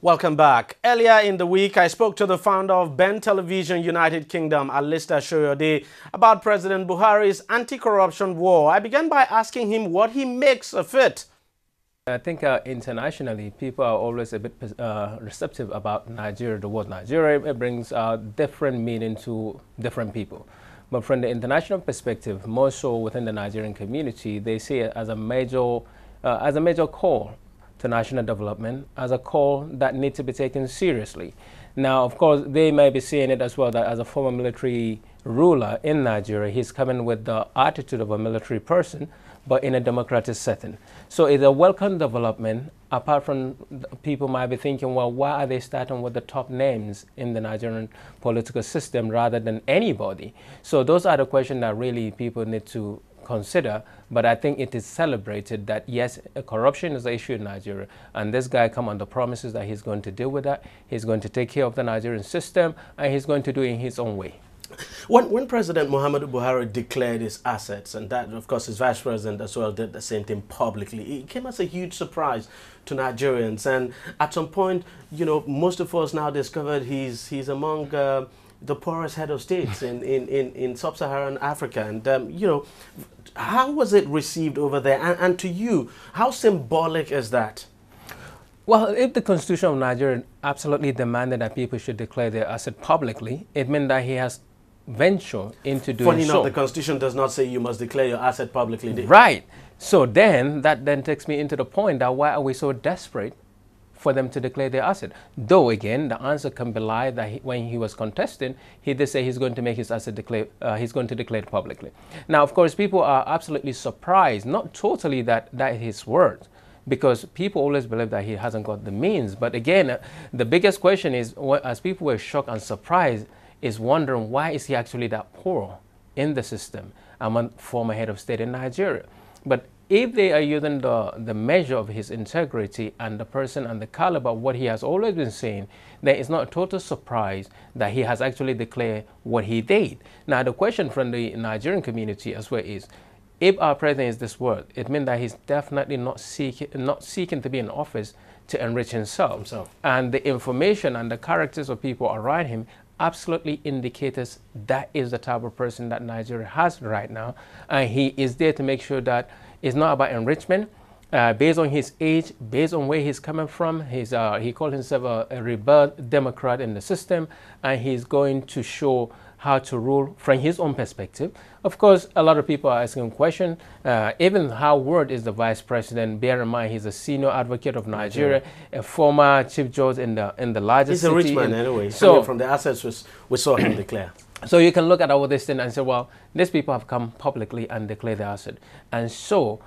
Welcome back. Earlier in the week, I spoke to the founder of Ben Television United Kingdom, Alistair Shoyode, about President Buhari's anti-corruption war. I began by asking him what he makes of it. I think internationally, people are always a bit receptive about Nigeria, the word Nigeria. It brings different meaning to different people. But from the international perspective, more so within the Nigerian community, they see it as a major call to national development, as a call that needs to be taken seriously. Now, of course, they may be seeing it as well that as a former military ruler in Nigeria, he's coming with the attitude of a military person, but in a democratic setting. So it's a welcome development, apart from people might be thinking, well, why are they starting with the top names in the Nigerian political system rather than anybody? So those are the questions that really people need to consider, but I think it is celebrated that yes, corruption is an issue in Nigeria, and this guy come on the promises that he's going to deal with that, he's going to take care of the Nigerian system, and he's going to do it in his own way. When President Muhammadu Buhari declared his assets, and that, of course, his vice president as well did the same thing publicly, it came as a huge surprise to Nigerians. And at some point, you know, most of us now discovered he's among the poorest head of states in sub-Saharan Africa. And, you know, how was it received over there? And to you, how symbolic is that? Well, if the Constitution of Nigeria absolutely demanded that people should declare their asset publicly, it meant that he has ventured into doing so. Funny enough, the Constitution does not say you must declare your asset publicly. Right. So that then takes me into the point that why are we so desperate for them to declare their asset? Though again, the answer can belie that when he was contesting, he did say he's going to make his asset declare. He's going to declare it publicly. Now, of course, people are absolutely surprised, not totally that is his word, because people always believe that he hasn't got the means. But again, the biggest question is, as people were shocked and surprised, is wondering why is he actually that poor in the system among former head of state in Nigeria. But if they are using the measure of his integrity and the person and the caliber of what he has always been saying, then it's not a total surprise that he has actually declared what he did. Now, the question from the Nigerian community as well is, if our president is this word, it means that he's definitely not seeking to be in office to enrich himself. And the information and the characters of people around him absolutely indicators that is the type of person that Nigeria has right now. And he is there to make sure that it's not about enrichment. Based on his age, based on where he's coming from, he called himself a rebel Democrat in the system, and he's going to show how to rule from his own perspective. Of course, a lot of people are asking questions, even how word is the vice president. Bear in mind, he's a senior advocate of Nigeria, a former chief judge in the largest city. He's a rich man anyway, so from the assets we saw him declare. So you can look at all this thing and say, well, these people have come publicly and declared their asset. And so,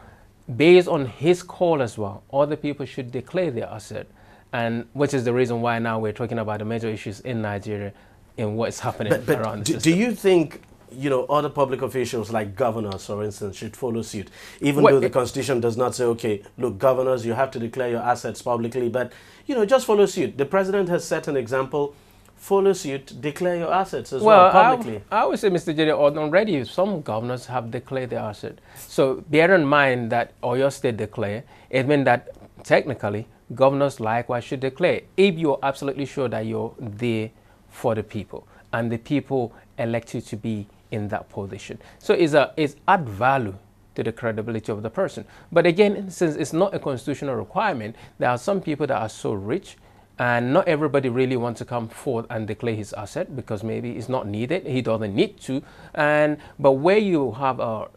based on his call as well, other people should declare their asset, and which is the reason why now we're talking about the major issues in Nigeria in what's happening around the system. Do you think, you know, other public officials like governors, for instance, should follow suit, even though the Constitution does not say, okay, look, governors, you have to declare your assets publicly, but, you know, just follow suit. The president has set an example. Follow suit, declare your assets as well publicly. I would say, Mr. J.D., already some governors have declared their asset. So bear in mind that Oyo State declare, it means that technically governors likewise should declare, if you're absolutely sure that you're there for the people and the people elect you to be in that position. So it's add value to the credibility of the person. But again, since it's not a constitutional requirement, there are some people that are so rich, and not everybody really wants to come forth and declare his asset because maybe it's not needed. He doesn't need to. But where you have a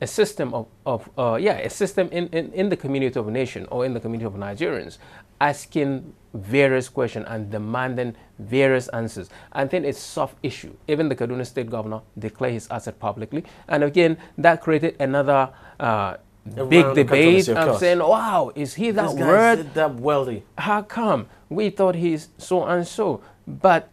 system a system in the community of a nation or in the community of Nigerians, asking various questions and demanding various answers, I think it's a soft issue. Even the Kaduna State governor declared his asset publicly, and again that created another big debate. I'm saying, wow, is he that word? That wealthy? How come? We thought he's so and so. But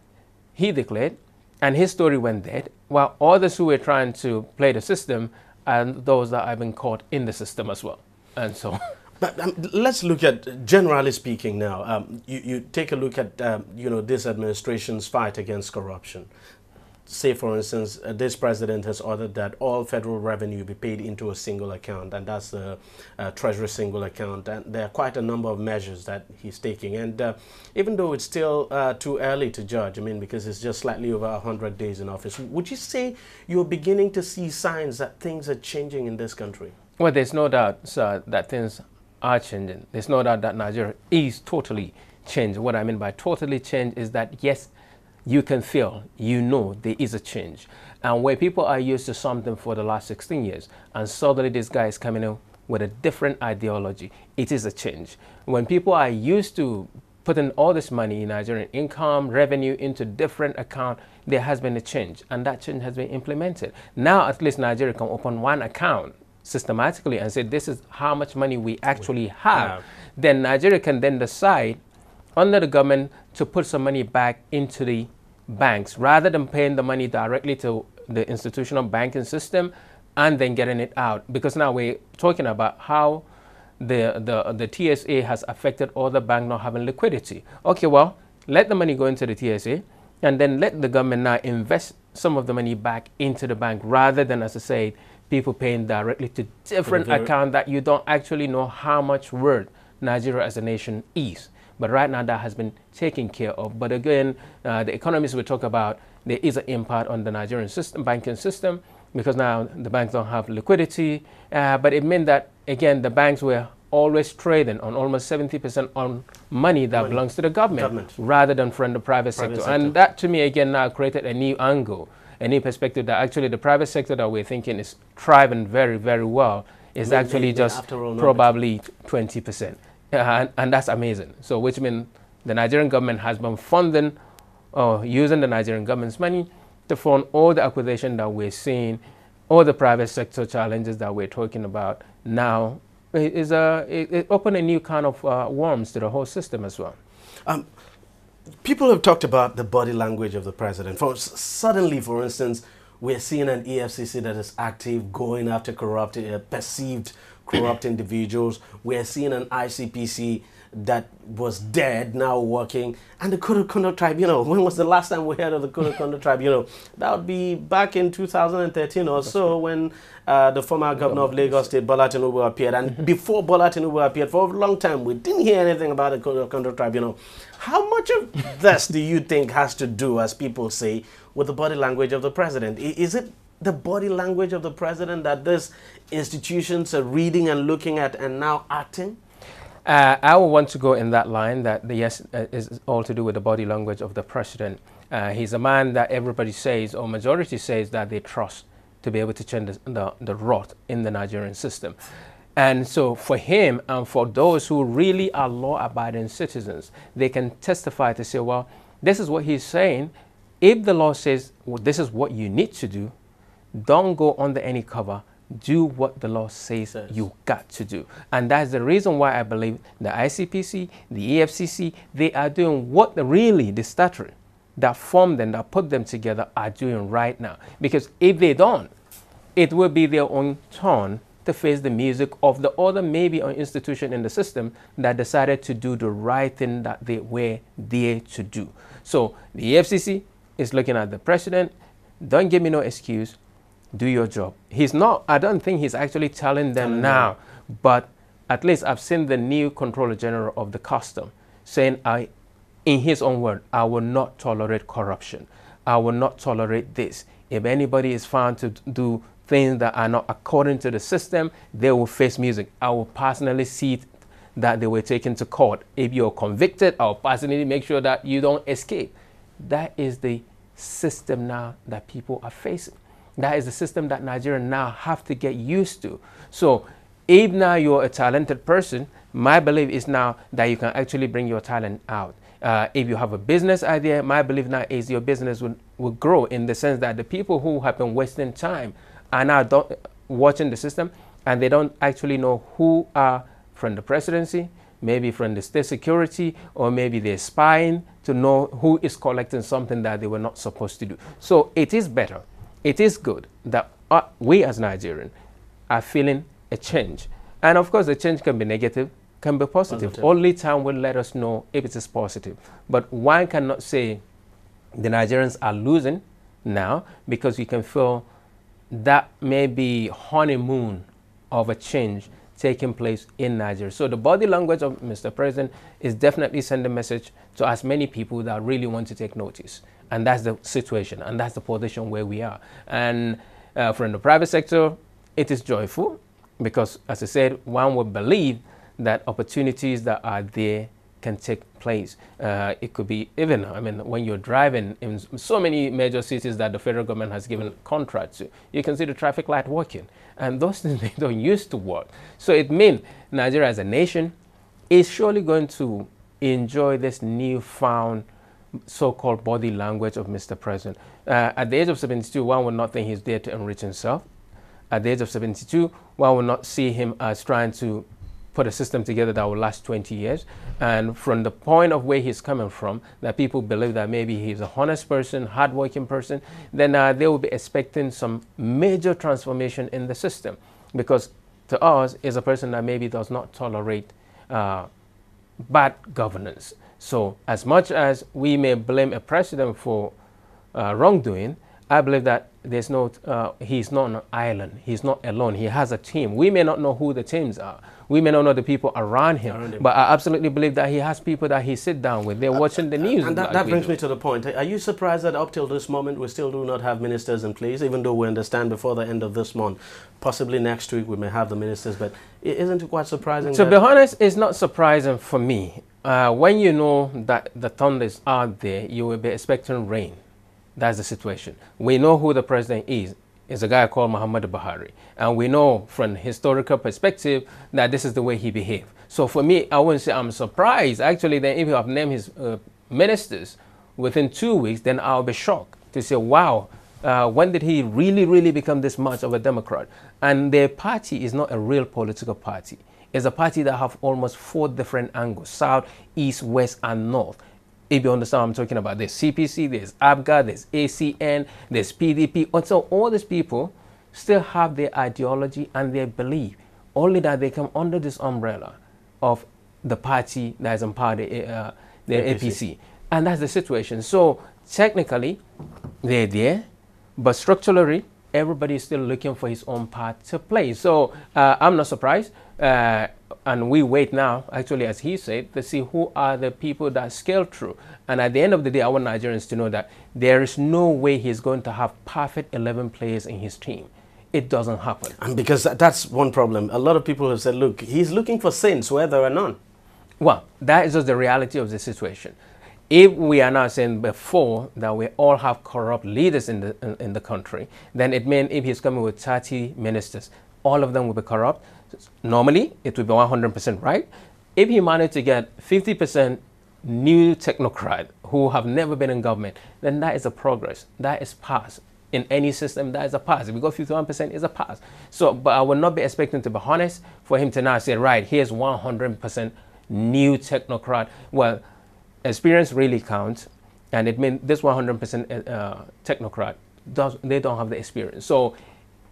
he declared, and his story went dead, while others who were trying to play the system and those that have been caught in the system as well. And so... But let's look at, generally speaking now, you take a look at, you know, this administration's fight against corruption. say, for instance, this president has ordered that all federal revenue be paid into a single account, and that's the Treasury single account. And there are quite a number of measures that he's taking. And even though it's still too early to judge, I mean, because it's just slightly over 100 days in office, would you say you're beginning to see signs that things are changing in this country? Well, there's no doubt, sir, that things are changing. There's no doubt that Nigeria is totally changed. What I mean by totally changed is that, yes, you can feel, you know, there is a change. And where people are used to something for the last 16 years, and suddenly this guy is coming in with a different ideology, it is a change. When people are used to putting all this money in Nigerian income, revenue into different accounts, there has been a change, and that change has been implemented. Now, at least Nigeria can open one account systematically and say, this is how much money we actually have. Then Nigeria can then decide under the government to put some money back into the banks rather than paying the money directly to the institutional banking system and then getting it out. Because now we're talking about how the TSA has affected all the banks not having liquidity. Okay, well, let the money go into the TSA and then let the government now invest some of the money back into the bank rather than, as I said, people paying directly to different accounts that you don't actually know how much worth Nigeria as a nation is. But right now that has been taken care of. But again, the economists will talk about there is an impact on the Nigerian system, banking system, because now the banks don't have liquidity. But it meant that, again, the banks were always trading on almost 70% on money that belongs to the government rather than from the private sector. And that, to me, again, now created a new angle, a new perspective that actually the private sector that we're thinking is thriving very, very well is actually just probably 20%. And that's amazing. So which means the Nigerian government has been funding or using the Nigerian government's money to fund all the acquisition that we're seeing, all the private sector challenges that we're talking about now. It opened a new kind of worms to the whole system as well. People have talked about the body language of the president. Suddenly, for instance, we're seeing an EFCC that is active, going after perceived corrupt individuals. We're seeing an ICPC that was dead, now working. And the Code of Conduct Tribunal, when was the last time we heard of the Code of Conduct Tribunal? That would be back in 2013 or so when the former governor of Lagos State, Bola Tinubu, appeared. And before Bola Tinubu appeared, for a long time, we didn't hear anything about the Code of Conduct Tribunal. How much of this do you think has to do, as people say, with the body language of the president? Is it the body language of the president that these institutions are reading and looking at and now acting? I would want to go in that line that yes, is all to do with the body language of the president. He's a man that everybody says, or majority says, that they trust to be able to change the rot in the Nigerian system. And so for him and for those who really are law-abiding citizens, they can testify to say, well, this is what he's saying. If the law says, well, this is what you need to do, don't go under any cover. Do what the law says you got to do. And that's the reason why I believe the ICPC, the EFCC, they are doing what really the statute that formed them, that put them together, are doing right now. Because if they don't, it will be their own turn to face the music of the other maybe an institution in the system that decided to do the right thing that they were there to do. So the EFCC is looking at the president. Don't give me no excuse. Do your job. He's not, I don't think he's actually telling them now, but at least I've seen the new Controller General of the Custom saying, in his own word, I will not tolerate corruption. I will not tolerate this. If anybody is found to do things that are not according to the system, they will face music. I will personally see that they were taken to court. If you're convicted, I'll personally make sure that you don't escape. That is the system now that people are facing. That is the system that Nigerians now have to get used to. So if now you're a talented person, my belief is now that you can actually bring your talent out. If you have a business idea, my belief now is your business will grow, in the sense that the people who have been wasting time are now watching the system, and they don't actually know who are from the presidency, maybe from the state security, or maybe they're spying to know who is collecting something that they were not supposed to do. So it is better. It is good that we as Nigerians are feeling a change. And of course, the change can be negative, can be positive. Only time will let us know if it is positive. But one cannot say the Nigerians are losing now, because you can feel that may be honeymoon of a change taking place in Nigeria. So the body language of Mr. President is definitely sending a message to as many people that really want to take notice. And that's the situation, and that's the position where we are. And from the private sector, it is joyful because, as I said, one would believe that opportunities that are there can take place. It could be even, I mean, when you're driving in so many major cities that the federal government has given contracts to, you can see the traffic light working. And those things, they don't used to work. So it means Nigeria as a nation is surely going to enjoy this newfound so-called body language of Mr. President. At the age of 72, one would not think he's there to enrich himself. At the age of 72, one will not see him as trying to put a system together that will last 20 years. And from the point of where he's coming from, that people believe that maybe he's a honest person, hardworking person, then they will be expecting some major transformation in the system. Because to us, is a person that maybe does not tolerate bad governance. So as much as we may blame a president for wrongdoing, I believe that there's no, he's not on an island. He's not alone. He has a team. We may not know who the teams are. We may not know the people around him. But I absolutely believe that he has people that he sit down with. They're watching the news. And that brings me to the point. Are you surprised that up till this moment we still do not have ministers in place, even though we understand before the end of this month, possibly next week we may have the ministers, but isn't it quite surprising? To be honest, it's not surprising for me. When you know that the thunder is out there, you will be expecting rain. That's the situation. We know who the president is. It's a guy called Muhammadu Buhari. And we know from historical perspective that this is the way he behaved. So for me, I wouldn't say I'm surprised. Actually, then if you have named his ministers within 2 weeks, then I'll be shocked to say, wow, when did he really become this much of a Democrat? And their party is not a real political party. It's a party that have almost 4 different angles: south, east, west, and north. If you understand what I'm talking about, there's CPC, there's ABGA, there's ACN, there's PDP. And so all these people still have their ideology and their belief, only that they come under this umbrella of the party that is in power, the APC. And that's the situation. So technically, they're there, but structurally, everybody is still looking for his own part to play. So I'm not surprised. And we wait now, actually, as he said, to see who are the people that scale through. And at the end of the day, I want Nigerians to know that there is no way he's going to have perfect 11 players in his team. It doesn't happen. And because that's one problem. A lot of people have said, look, he's looking for saints where there are none. Well, that is just the reality of the situation. If we are now saying before that we all have corrupt leaders in the country, then it means if he's coming with 30 ministers, all of them will be corrupt. Normally, it would be 100% right. If he managed to get 50% new technocrat who have never been in government, then that is a progress. That is pass. In any system, that is a pass. If we got 51%, it's a pass. So, but I would not be expecting, to be honest, for him to now say, right, here's 100% new technocrat. Well, experience really counts. And it means this 100% technocrat, they don't have the experience. So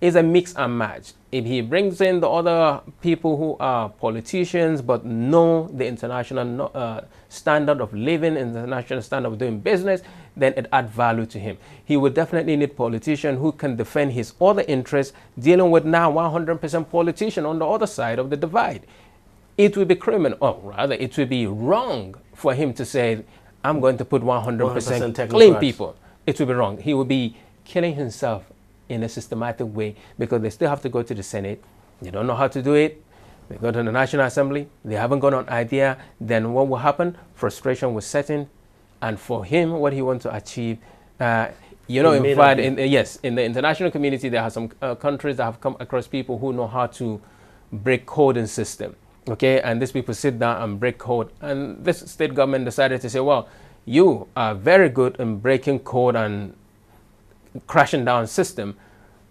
it's a mix and match. If he brings in the other people who are politicians but know the international standard of living, international standard of doing business, then it adds value to him. He would definitely need politicians who can defend his other interests, dealing with now 100% politician on the other side of the divide. It would be criminal, or rather, it would be wrong for him to say, I'm going to put 100% clean people. It would be wrong. He would be killing himself in a systematic way, because they still have to go to the Senate. They don't know how to do it. They go to the National Assembly. They haven't got an idea. Then what will happen? Frustration will set in. And for him, what he wants to achieve, you know, in fact, yes, in the international community, there are some countries that have come across people who know how to break coding system. Okay, and these people sit down and break code. And this state government decided to say, well, you are very good in breaking code and crashing down system,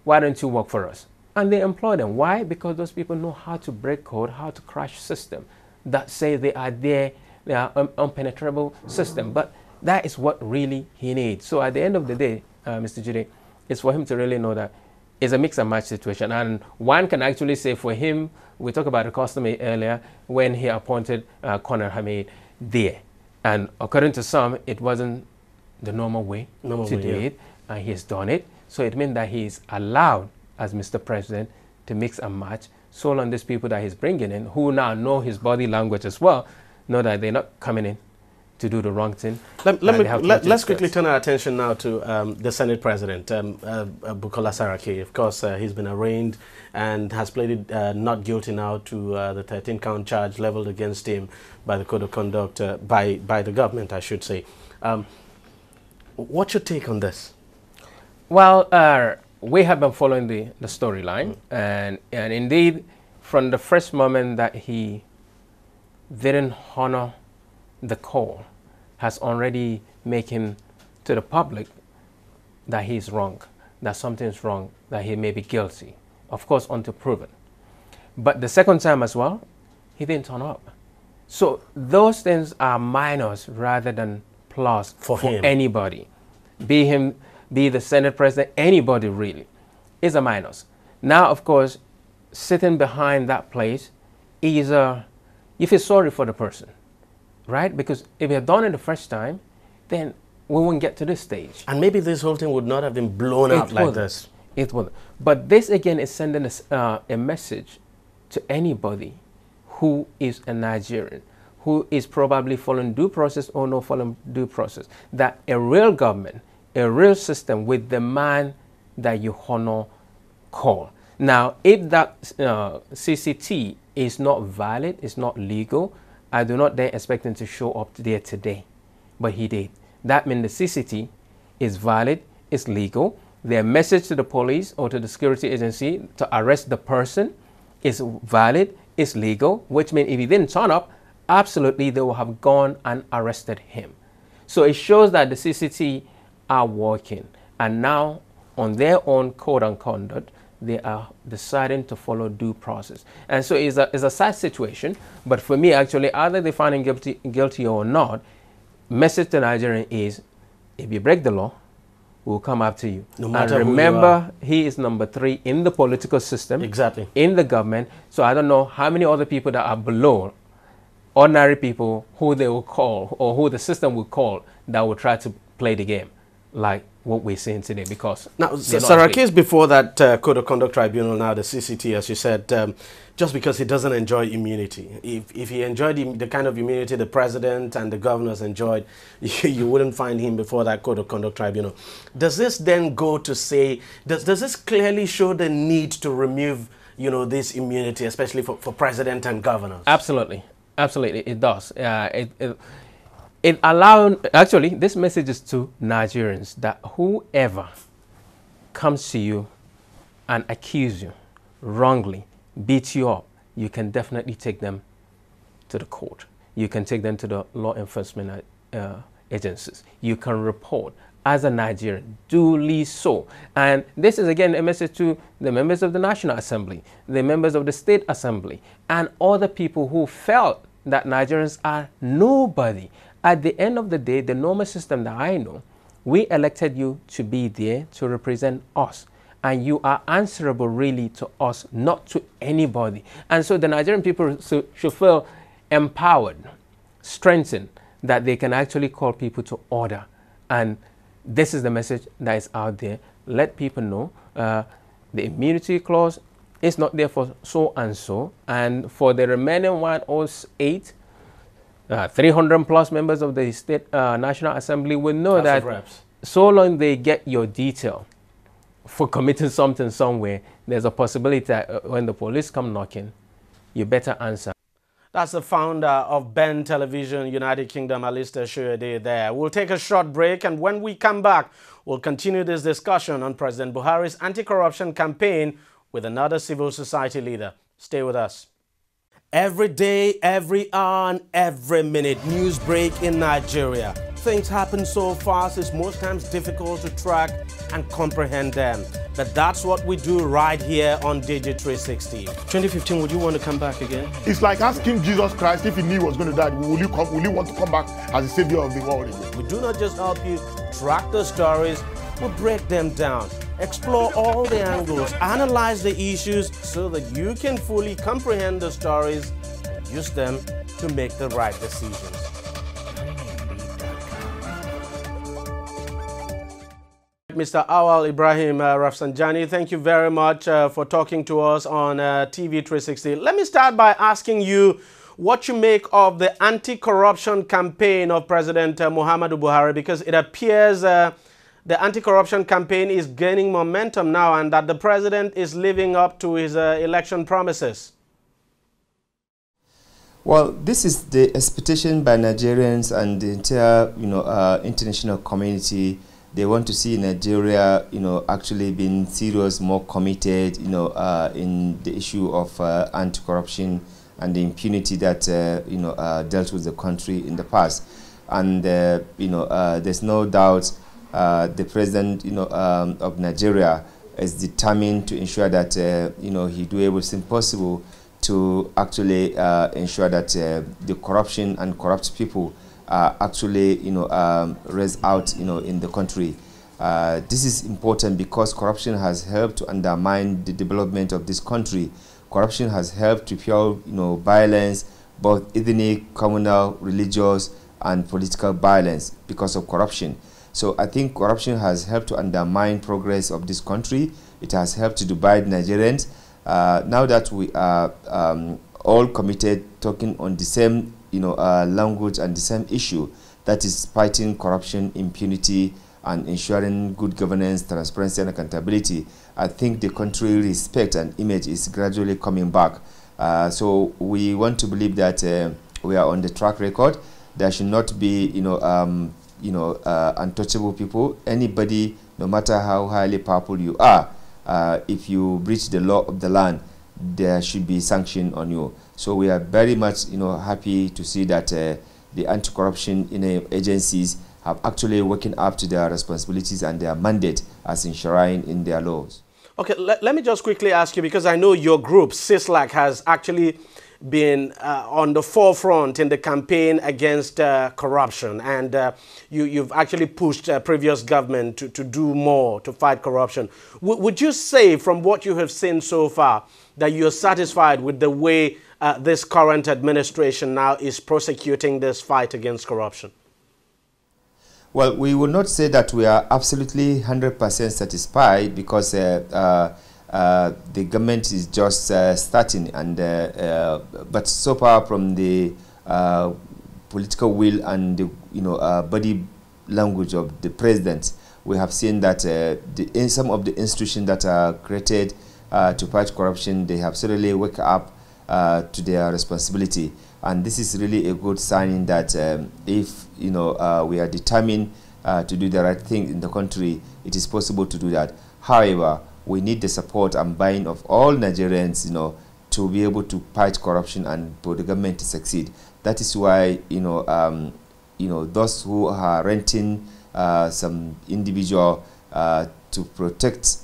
why don't you work for us? And they employ them. Why? Because those people know how to break code, how to crash system that say they are there, they are unpenetrable system. But that is what really he needs. So at the end of the day, Mr. Jide, it's for him to really know that it's a mix and match situation. And one can actually say for him, we talked about the customary earlier, when he appointed Colonel Hamid there. And according to some, it wasn't the normal way to do it. and he's done it. So it means that he's allowed, as Mr. President, to mix and match. So long these people that he's bringing in, who now know his body language as well, know that they're not coming in to do the wrong thing. Let's quickly turn our attention now to the Senate President, Bukola Saraki. Of course, he's been arraigned and has pleaded not guilty now to the 13-count charge leveled against him by the Code of Conduct, by the government, I should say. What's your take on this? Well, we have been following the storyline, and indeed, from the first moment that he didn't honor the call, has already making to the public that he's wrong, that something's wrong, that he may be guilty, of course, until proven. But the second time as well, he didn't turn up. So those things are minors rather than plus for anybody, be the Senate President, anybody really, is a minus. Now, of course, sitting behind that place is you feel sorry for the person, right? Because if you had done it the first time, then we wouldn't get to this stage. And maybe this whole thing would not have been blown out like this. It would. But this, again, is sending a message to anybody who is a Nigerian, who is probably following due process or not following due process, that a real government, a real system would demand that you honor call. Now, if that CCT is not valid, it's not legal, I do not then expect him to show up there today. But he did. That means the CCT is valid, it's legal. Their message to the police or to the security agency to arrest the person is valid, it's legal, which means if he didn't turn up, absolutely they will have gone and arrested him. So it shows that the CCT are working, and now on their own code and conduct, they are deciding to follow due process. And so it's a sad situation, but for me, actually, either they find him guilty or not, message to Nigerian is, if you break the law, we'll come after you. No matter and remember, he is number 3 in the political system, exactly, in the government. So I don't know how many other people that are below, ordinary people, who they will call or who the system will call that will try to play the game like what we're seeing today. Because now Saraki is before that Code of Conduct Tribunal, now the CCT, as you said, just because he doesn't enjoy immunity. If he enjoyed the kind of immunity the president and the governors enjoyed, you wouldn't find him before that Code of Conduct Tribunal. Does this then go to say, does this clearly show the need to remove, you know, this immunity, especially for president and governors? Absolutely. Absolutely, it does. It allows, actually, this message is to Nigerians that whoever comes to you and accuse you wrongly, beat you up, you can definitely take them to the court. You can take them to the law enforcement agencies. You can report as a Nigerian, duly so. And this is again a message to the members of the National Assembly, the members of the State Assembly, and other people who felt that Nigerians are nobody. At the end of the day, the normal system that I know, we elected you to be there to represent us. And you are answerable really to us, not to anybody. And so the Nigerian people should feel empowered, strengthened, that they can actually call people to order. And this is the message that is out there. Let people know the immunity clause is not there for so and so. And for the remaining 108, 300 plus members of the State National Assembly will know that so long they get your detail for committing something somewhere, there's a possibility that when the police come knocking, you better answer. That's the founder of Ben Television, United Kingdom, Alistair Shoyede there. We'll take a short break, and when we come back, we'll continue this discussion on President Buhari's anti-corruption campaign with another civil society leader. Stay with us. Every day, every hour, and every minute, news break in Nigeria. Things happen so fast, it's most times difficult to track and comprehend them. But that's what we do right here on DEJI360. 2015, would you want to come back again? It's like asking Jesus Christ if he knew he was going to die, will you want to come back as the savior of the world again? We do not just help you track the stories, we break them down, explore all the angles, analyze the issues so that you can fully comprehend the stories and use them to make the right decisions. Mr. Awal Ibrahim Rafsanjani, thank you very much for talking to us on TV360. Let me start by asking you what you make of the anti-corruption campaign of President Muhammadu Buhari, because it appears the anti-corruption campaign is gaining momentum now and that the president is living up to his election promises. Well, this is the expectation by Nigerians and the entire, international community. They want to see Nigeria, actually being serious, more committed, in the issue of anti-corruption and the impunity that, dealt with the country in the past. And, there's no doubt the president, of Nigeria is determined to ensure that, he do everything possible to actually ensure that the corruption and corrupt people actually, raise out, in the country. This is important because corruption has helped to undermine the development of this country. Corruption has helped to fuel, violence, both ethnic, communal, religious, and political violence because of corruption. So I think corruption has helped to undermine progress of this country. It has helped to divide Nigerians. Now that we are all committed, talking on the same language and the same issue, that is fighting corruption, impunity, and ensuring good governance, transparency, and accountability, I think the country respect and image is gradually coming back. So we want to believe that we are on the track record. There should not be untouchable people. Anybody, no matter how highly powerful you are, if you breach the law of the land, there should be sanction on you. So we are very much happy to see that the anti-corruption agencies have actually woken up to their responsibilities and their mandate as enshrined in their laws. Okay, let me just quickly ask you, because I know your group, CISLAC, has actually been on the forefront in the campaign against corruption, and you've actually pushed previous government to do more to fight corruption. Would you say, from what you have seen so far, that you're satisfied with the way this current administration now is prosecuting this fight against corruption? Well, we will not say that we are absolutely 100% satisfied, because the government is just starting, and but so far from the political will and the body language of the president, we have seen that in some of the institutions that are created to fight corruption, they have certainly woke up to their responsibility, and this is really a good sign that if we are determined to do the right thing in the country, it is possible to do that. However, we need the support and buy-in of all Nigerians, to be able to fight corruption and for the government to succeed. That is why, those who are renting some individual to protect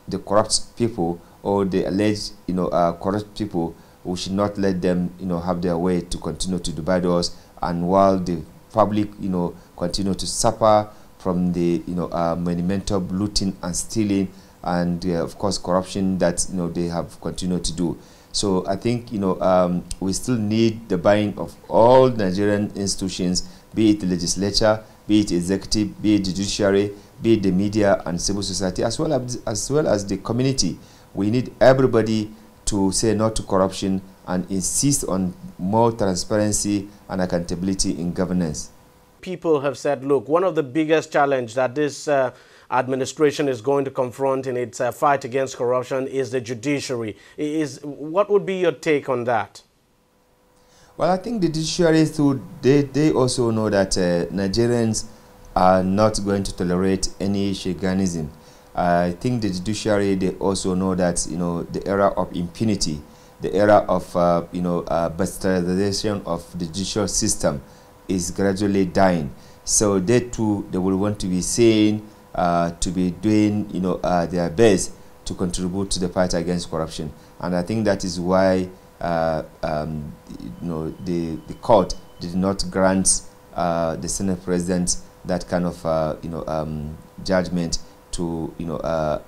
the corrupt people or the alleged, corrupt people, we should not let them, have their way to continue to divide us, and while the public, continue to suffer from the, monumental looting and stealing, and of course corruption that they have continued to do. So I think we still need the buy-in of all Nigerian institutions, be it the legislature, be it executive, be it judiciary, be it the media and civil society, as well as the community. We need everybody to say no to corruption and insist on more transparency and accountability in governance. People have said, look, one of the biggest challenges that this administration is going to confront in its fight against corruption is the judiciary. What would be your take on that? Well, I think the judiciary, they also know that Nigerians are not going to tolerate any chicanism. I think the judiciary, they also know that the era of impunity, the era of bastardization of the judicial system is gradually dying. So they too, they will want to be seen to be doing their best to contribute to the fight against corruption. And I think that is why the court did not grant the Senate President that kind of judgment to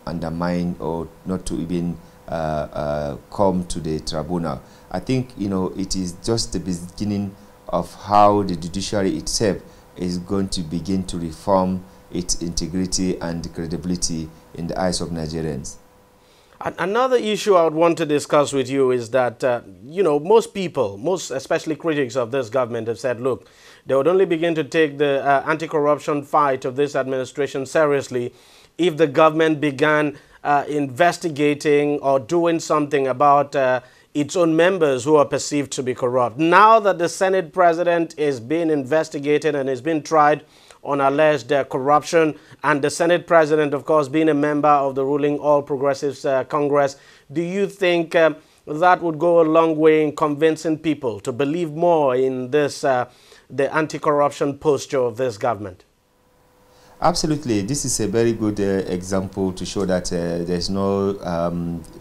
undermine or not to even come to the tribunal. I think it is just the beginning of how the judiciary itself is going to begin to reform its integrity and credibility in the eyes of Nigerians. Another issue I would want to discuss with you is that, you know, most people, especially critics of this government, have said, look, they would only begin to take the anti-corruption fight of this administration seriously if the government began investigating or doing something about its own members who are perceived to be corrupt. Now that the Senate president is being investigated and is being tried on alleged corruption, and the Senate president, of course, being a member of the ruling All Progressives Congress, do you think that would go a long way in convincing people to believe more in this, the anti-corruption posture of this government? Absolutely. This is a very good example to show that there's no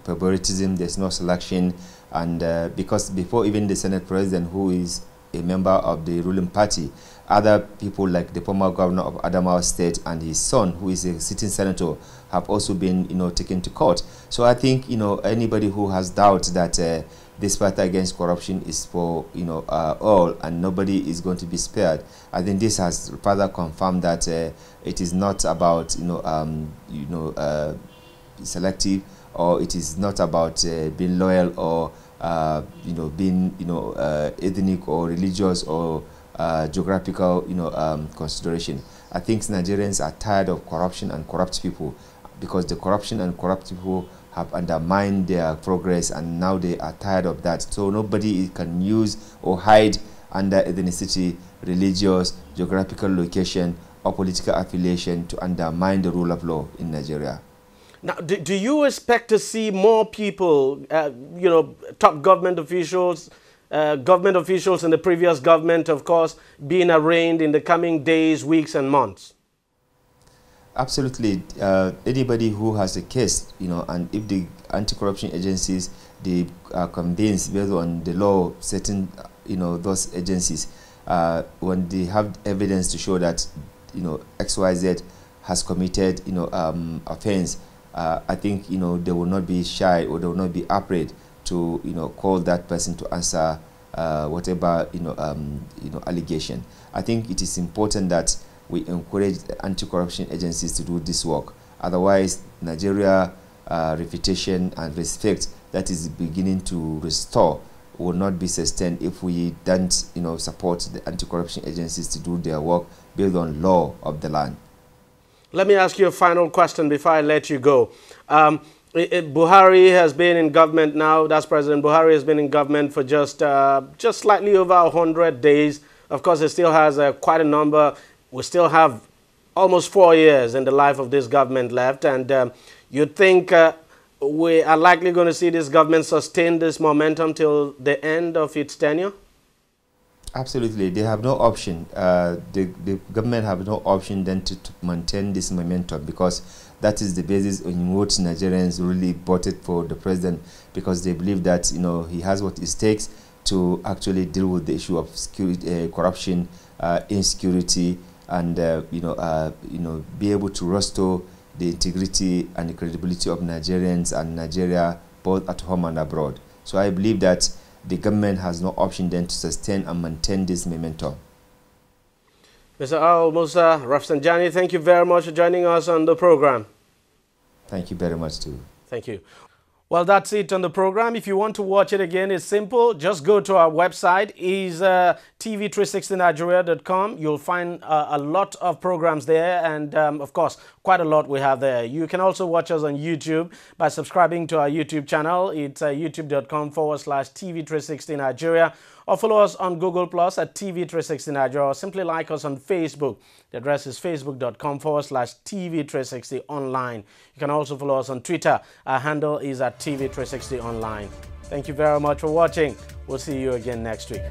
favoritism, there's no selection, and because before even the Senate president, who is a member of the ruling party, other people like the former governor of Adamawa State and his son, who is a sitting senator, have also been, taken to court. So I think, anybody who has doubts that this fight against corruption is for, all, and nobody is going to be spared, I think this has further confirmed that it is not about, selective, or it is not about being loyal or, being, ethnic or religious or geographical, consideration. I think Nigerians are tired of corruption and corrupt people, because the corruption and corrupt people have undermined their progress, and now they are tired of that. So nobody can use or hide under ethnicity, religious, geographical location, or political affiliation to undermine the rule of law in Nigeria. Now, do you expect to see more people, top government officials in the previous government, of course, being arraigned in the coming days, weeks, and months? Absolutely. Anybody who has a case, and if the anti-corruption agencies, they are convinced based on the law setting, those agencies, when they have evidence to show that, XYZ has committed, offense, I think, they will not be shy, or they will not be afraid to, call that person to answer whatever, allegation. I think it is important that we encourage the anti-corruption agencies to do this work. Otherwise, Nigeria reputation and respect that is beginning to restore will not be sustained if we don't, support the anti-corruption agencies to do their work based on law of the land. Let me ask you a final question before I let you go. Buhari has been in government now. That's President Buhari has been in government for just slightly over 100 days. Of course, it still has quite a number. We still have almost 4 years in the life of this government left. And you think we are likely going to see this government sustain this momentum till the end of its tenure? Absolutely. They have no option. The government have no option than to maintain this momentum, because that is the basis on which Nigerians really voted for the president, because they believe that, he has what it takes to actually deal with the issue of security, corruption, insecurity, and be able to restore the integrity and the credibility of Nigerians and Nigeria, both at home and abroad. So I believe that the government has no option then to sustain and maintain this momentum. Mr. Al Musa Rafsanjani, thank you very much for joining us on the program. Thank you very much too. Thank you. Well, that's it on the program. If you want to watch it again, it's simple. Just go to our website, is tv360nigeria.com. You'll find a lot of programs there, and of course, quite a lot we have there. You can also watch us on YouTube by subscribing to our YouTube channel. It's youtube.com/TV360Nigeria, or follow us on Google Plus at TV360Nigeria, or simply like us on Facebook. The address is facebook.com/TV360online. You can also follow us on Twitter. Our handle is at TV360Online. Thank you very much for watching. We'll see you again next week.